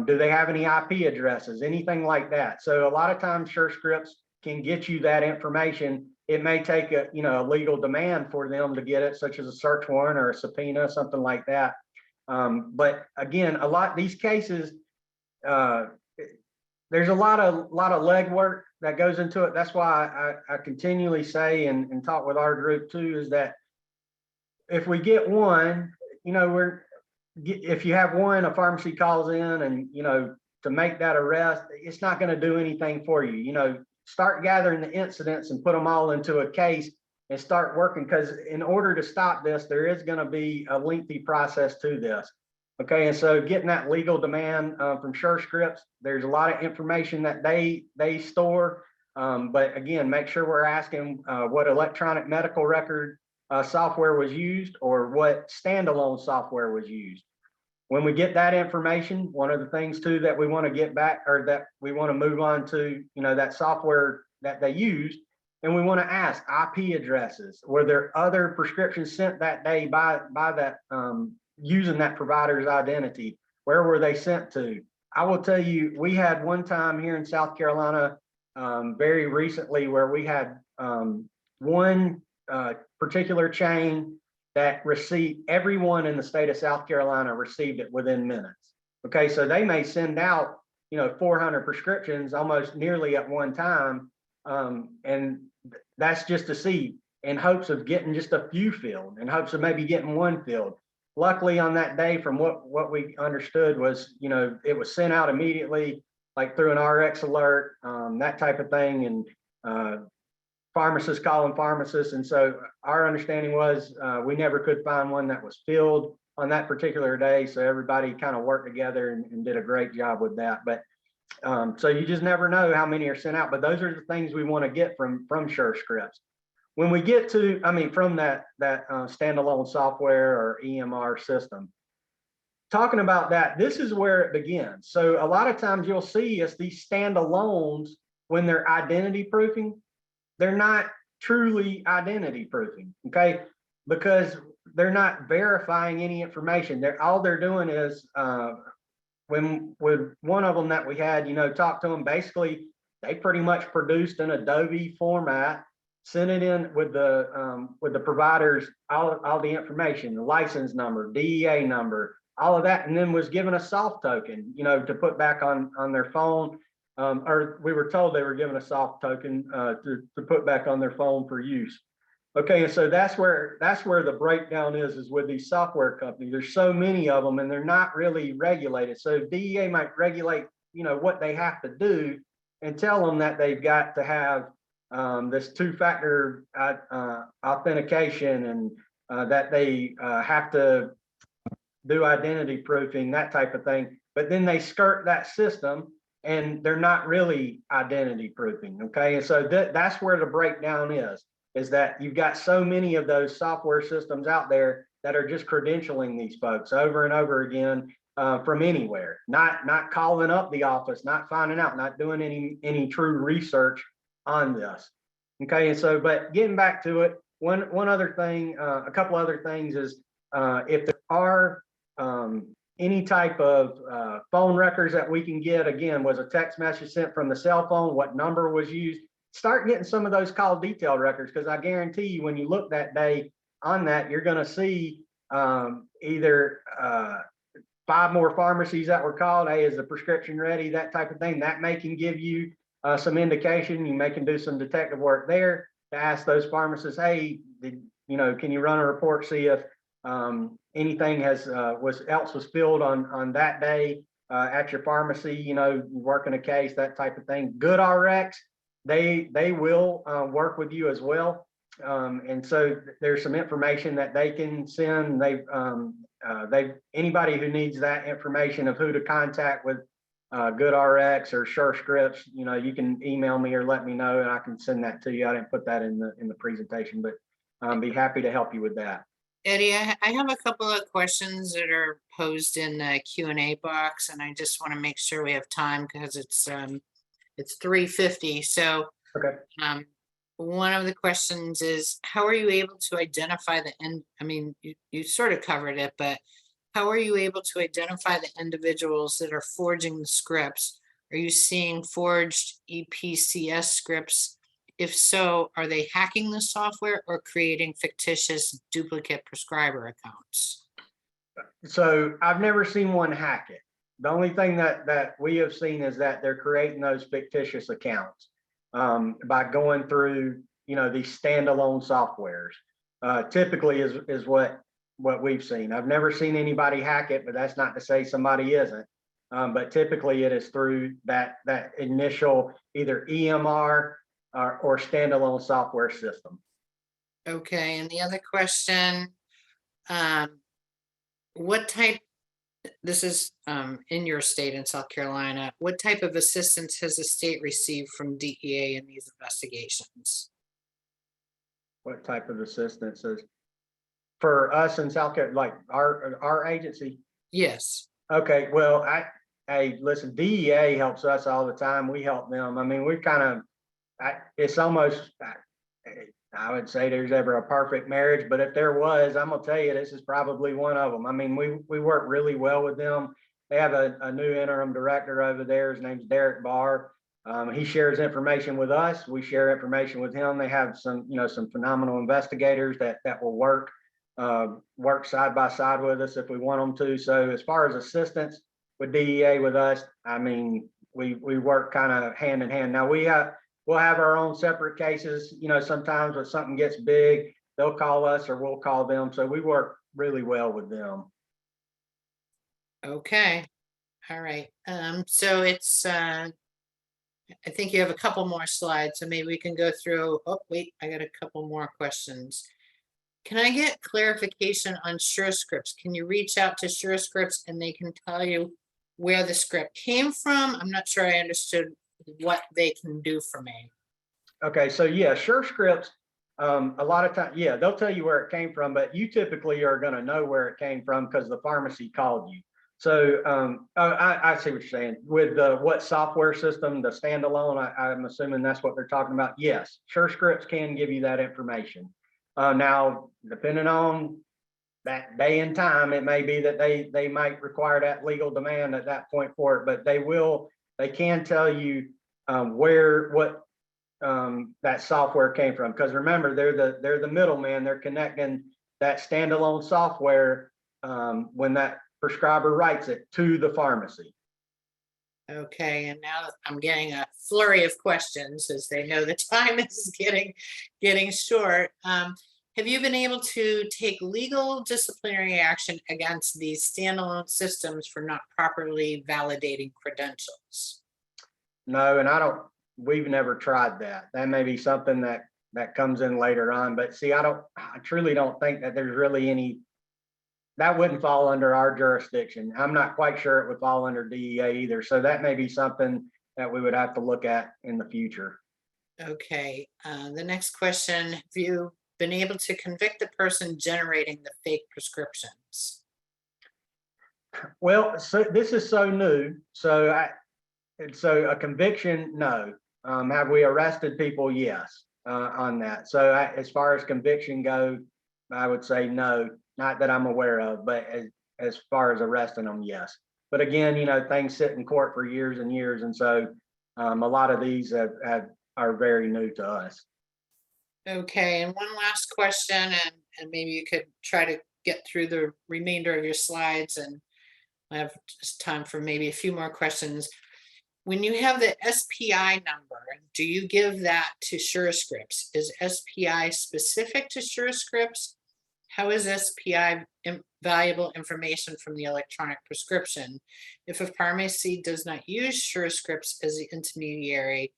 Do they have any IP addresses, anything like that? So a lot of times SureScripts can get you that information. It may take a legal demand for them to get it, such as a search warrant or a subpoena, something like that. But again, these cases, there's a lot of legwork that goes into it. That's why I continually say and talk with our group too, is that if we get one, if you have one, a pharmacy calls in and, to make that arrest, it's not going to do anything for you. Start gathering the incidents and put them all into a case and start working, because in order to stop this, there is going to be a lengthy process to this. Okay, and so getting that legal demand from SureScripts, there's a lot of information that they store. But again, make sure we're asking what electronic medical record software was used or what standalone software was used. When we get that information, one of the things too that we want to get back or that we want to move on to, that software that they used, and we want to ask IP addresses. Were there other prescriptions sent that day by that using that provider's identity? Where were they sent to? I will tell you, we had one time here in South Carolina very recently where we had one particular chain that received, everyone in the state of South Carolina received it within minutes. Okay, so they may send out 400 prescriptions almost nearly at one time, and that's just to see, in hopes of getting just a few filled, in hopes of maybe getting one filled. Luckily on that day, from what we understood was, it was sent out immediately, like through an RX alert, that type of thing, and pharmacists calling pharmacists. And so our understanding was we never could find one that was filled on that particular day. So everybody kind of worked together and did a great job with that. But so you just never know how many are sent out. But those are the things we want to get from SureScripts. When we get to, from that standalone software or EMR system, talking about that, this is where it begins. So a lot of times you'll see is these standalones, when they're identity proofing, they're not truly identity proofing, okay? Because they're not verifying any information. All they're doing is, with one of them that we had, talk to them, basically, they pretty much produced an Adobe format, sent it in with the providers, all the information, the license number, DEA number, all of that, and then was given a soft token, to put back on their phone. Or we were told they were given a soft token to put back on their phone for use. Okay, and so that's where the breakdown is with these software companies. There's so many of them, and they're not really regulated. So DEA might regulate, what they have to do, and tell them that they've got to have this two-factor authentication, and that they have to do identity proofing, that type of thing. But then they skirt that system, and they're not really identity proofing, okay? And so that's where the breakdown is that you've got so many of those software systems out there that are just credentialing these folks over and over again from anywhere, not calling up the office, not finding out, not doing any true research on this, okay? And so, but getting back to it, one other thing, a couple other things is if there are any type of phone records that we can get, again, was a text message sent from the cell phone, what number was used, start getting some of those call detail records, because I guarantee you when you look that day on that, you're going to see either 5 more pharmacies that were called, hey, is the prescription ready, that type of thing. That may can give you some indication. You may can do some detective work there to ask those pharmacists, hey, can you run a report, see if anything was filled on that day at your pharmacy, working a case, that type of thing. Good RX, they will work with you as well. And so there's some information that they can send. Anybody who needs that information of who to contact with Good RX or SureScripts, you can email me or let me know, and I can send that to you. I didn't put that in the presentation, but be happy to help you with that. Eddie, I have a couple of questions that are posed in the Q&A box, and I just want to make sure we have time because it's 3:50. So Okay. One of the questions is, how are you able to identify the end? I mean, you sort of covered it, but how are you able to identify the individuals that are forging the scripts? Are you seeing forged EPCS scripts? If so, are they hacking the software or creating fictitious duplicate prescriber accounts? So I've never seen one hack it. The only thing that we have seen is that they're creating those fictitious accounts by going through, these standalone softwares. Typically is what we've seen. I've never seen anybody hack it, but that's not to say somebody isn't. But typically it is through that initial either EMR or standalone software system. Okay, and the other question, what type This is in your state in South Carolina. What type of assistance has the state received from DEA in these investigations? What type of assistance is for us in South Carolina, like our agency? Yes. Okay, well, hey, listen, DEA helps us all the time. We help them. I mean, we kind of, it's almost, I would say there's ever a perfect marriage, but if there was, I'm gonna tell you, this is probably one of them. I mean, we work really well with them. They have a new interim director over there. His name's Derek Barr. He shares information with us. We share information with him. They have some, some phenomenal investigators that will work side by side with us if we want them to. So as far as assistance with DEA with us, I mean, we work kind of hand in hand. Now we'll have our own separate cases. Sometimes when something gets big, they'll call us or we'll call them. So we work really well with them. Okay. All right. So it's I think you have a couple more slides, so maybe we can go through. Oh, wait, I got a couple more questions. Can I get clarification on SureScripts? Can you reach out to SureScripts and they can tell you where the script came from? I'm not sure I understood what they can do for me. Okay, so yeah, SureScripts, a lot of times, yeah, they'll tell you where it came from, but you typically are going to know where it came from because the pharmacy called you. So I see what you're saying. With what software system, the standalone, I'm assuming that's what they're talking about. Yes, SureScripts can give you that information. Now, depending on that day and time, it may be that they might require that legal demand at that point for it, but they can tell you what that software came from. Because remember, they're the middleman. They're connecting that standalone software when that prescriber writes it to the pharmacy. Okay, and now I'm getting a flurry of questions as they know the time is getting short. Have you been able to take legal disciplinary action against these standalone systems for not properly validating credentials? No, and we've never tried that. That may be something that comes in later on, but see, I truly don't think that there's really any, that wouldn't fall under our jurisdiction. I'm not quite sure it would fall under DEA either. So that may be something that we would have to look at in the future. Okay, the next question, have you been able to convict the person generating the fake prescriptions? Well, so this is so new. So a conviction, no. Have we arrested people? Yes, on that. So as far as conviction goes, I would say no, not that I'm aware of, but as far as arresting them, yes. But again, things sit in court for years and years. And so a lot of these are very new to us. Okay, and one last question, and maybe you could try to get through the remainder of your slides, and I have just time for maybe a few more questions. When you have the SPI number, do you give that to SureScripts? Is SPI specific to SureScripts? How is SPI valuable information from the electronic prescription? If a pharmacy does not use SureScripts as the intermediary,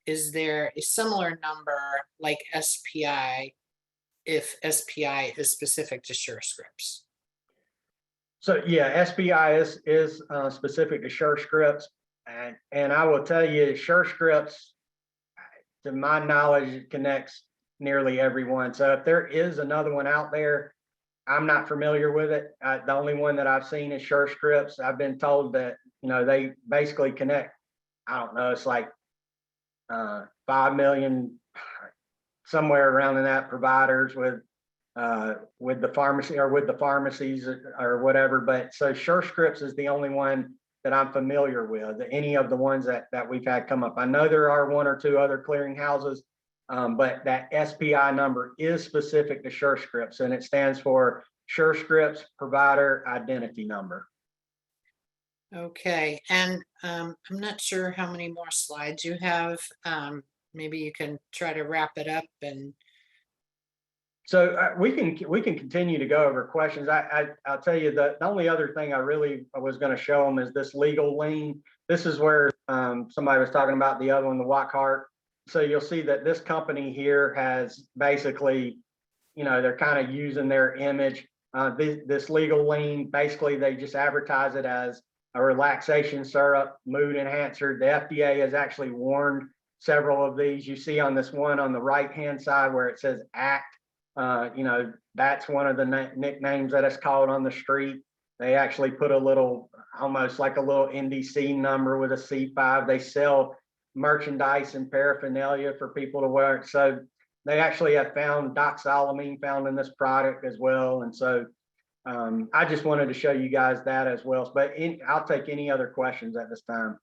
is there a similar number like SPI if SPI is specific to SureScripts? So yeah, SPI is specific to SureScripts, and I will tell you, SureScripts, to my knowledge, it connects nearly everyone. So if there is another one out there, I'm not familiar with it. The only one that I've seen is SureScripts. I've been told that they basically connect. I don't know. It's like 5 million, somewhere around in that, providers with the pharmacy or with the pharmacies or whatever. But so SureScripts is the only one that I'm familiar with. Any of the ones that we've had come up. I know there are one or two other clearinghouses, but that SPI number is specific to SureScripts, and it stands for SureScripts Provider Identity Number. Okay, and I'm not sure how many more slides you have. Maybe you can try to wrap it up. And so we can continue to go over questions. I'll tell you the only other thing I was going to show them is this legal lien. This is where somebody was talking about the other one, the Lockhart. So you'll see that this company here has basically, they're kind of using their image This legal lean, basically, they just advertise it as a relaxation syrup, mood enhancer. The FDA has actually warned several of these. You see on this one on the right-hand side where it says ACT, that's one of the nicknames that it's called on the street. They actually put a little, almost like a little NDC number with a C5. They sell merchandise and paraphernalia for people to wear. So they actually have found doxylamine found in this product as well. And so I just wanted to show you guys that as well. But I'll take any other questions at this time.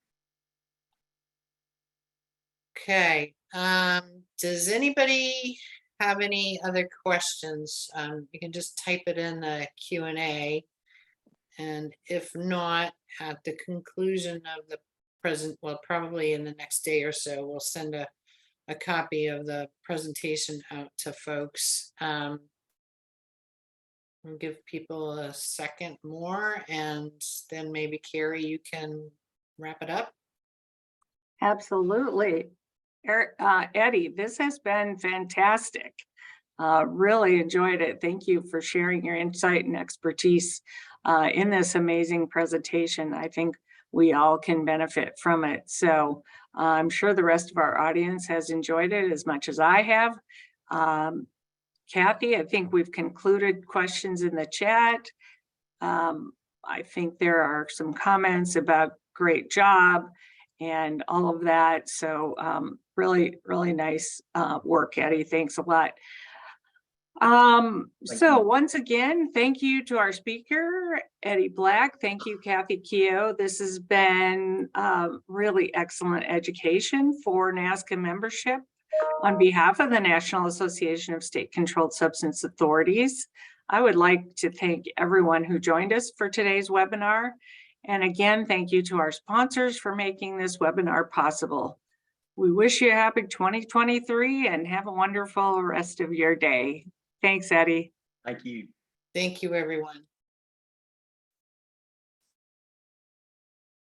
Okay, does anybody have any other questions? You can just type it in the Q&A. And if not, at the conclusion of the present, well, probably in the next day or so, we'll send a copy of the presentation out to folks. We'll give people a second more, and then maybe Carrie, you can wrap it up. Absolutely. Eddie, this has been fantastic. Really enjoyed it. Thank you for sharing your insight and expertise in this amazing presentation. I think we all can benefit from it. So I'm sure the rest of our audience has enjoyed it as much as I have. Kathy, I think we've concluded questions in the chat. I think there are some comments about great job and all of that. So really, really nice work, Eddie. Thanks a lot. So once again, thank you to our speaker, Eddie Black. Thank you, Kathy Keogh. This has been really excellent education for NASCA membership. On behalf of the National Association of State-Controlled Substance Authorities, I would like to thank everyone who joined us for today's webinar. And again, thank you to our sponsors for making this webinar possible. We wish you a happy 2023 and have a wonderful rest of your day. Thanks, Eddie. Thank you. Thank you, everyone.